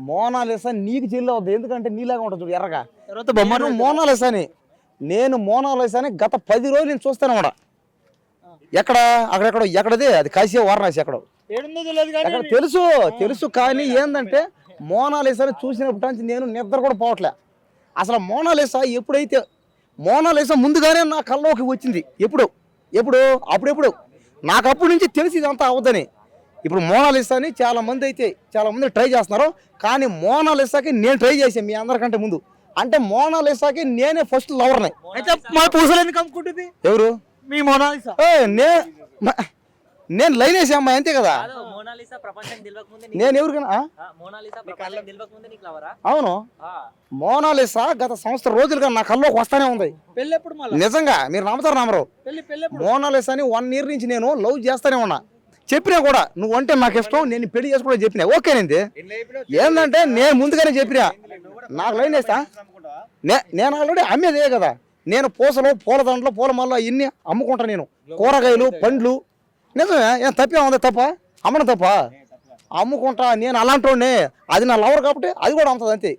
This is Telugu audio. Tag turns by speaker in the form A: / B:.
A: మోనాలిసా నీకు చెల్లి అవుతుంది, ఎందుకంటే నీలాగా ఉంటుంది చూడు ఎర్రగా.
B: తర్వాత బొమ్మ
A: మోనాలిసాని నేను మోనాలిసాని గత 10 రోజులు నేను చూస్తాను అన్నమాట. ఎక్కడ అక్కడెక్కడో ఎక్కడది అది కాశీ వారణాసి ఎక్కడో
B: ఏడుందో తెలియదు కానీ
A: అక్కడ తెలుసు కానీ ఏంటంటే మోనాలిసాని చూసినప్పటి నుంచి నేను నిద్ర కూడా పోవట్లే. అసలు మోనాలిసా ఎప్పుడైతే మోనాలిసా ముందుగానే నా కళ్ళలోకి వచ్చింది. అప్పుడెప్పుడు నాకు అప్పటి నుంచి తెలిసి ఇదంతా అవద్దని. ఇప్పుడు మోనాలిసాని చాలా మంది ట్రై చేస్తున్నారు, కానీ మోనాలిసాకి నేను ట్రై చేశాను మీ అందరికంటే ముందు. అంటే మోనాలిసాకి నేనే ఫస్ట్ లవర్ని.
B: అయితే మా పూసలు ఎందుకు అమ్ముకుంటుంది
A: ఎవరు?
B: మీ మోనాలిసా.
A: నేను లైన్ వేసే అమ్మాయి అంతే కదా. నేను ఎవరికైనా అవును, మోనాలిసా గత సంవత్సరం రోజులుగా నా కల్లోకి వస్తానే ఉంది.
B: పెళ్ళి ఎప్పుడు మళ్ళీ?
A: నిజంగా మీరు నమ్ముతారు నమ్మరు,
B: పెళ్ళి
A: మోనాలిసాని 1 year నుంచి నేను లవ్ చేస్తానే ఉన్నా. చెప్పినా కూడా నువ్వు అంటే నాకు ఇష్టం, నేను పెళ్లి చేసుకోవడం చెప్పినా ఓకేనండి. ఏంటంటే నేను ముందుగానే చెప్పినా నాకు లైన్ వేస్తా. నేను ఆల్రెడీ అమ్మేదే కదా. నేను పూసలు, పూలదండలు, పూలమాల ఇన్ని అమ్ముకుంటా. నేను కూరగాయలు, పండ్లు. నిజమే, ఏం తప్పే ఉంది? అమ్మను తప్ప అమ్ముకుంటా. నేను అలాంటి వాడిని. అది నా లవర్ కాబట్టి అది కూడా అమ్ముతుంది అంతే.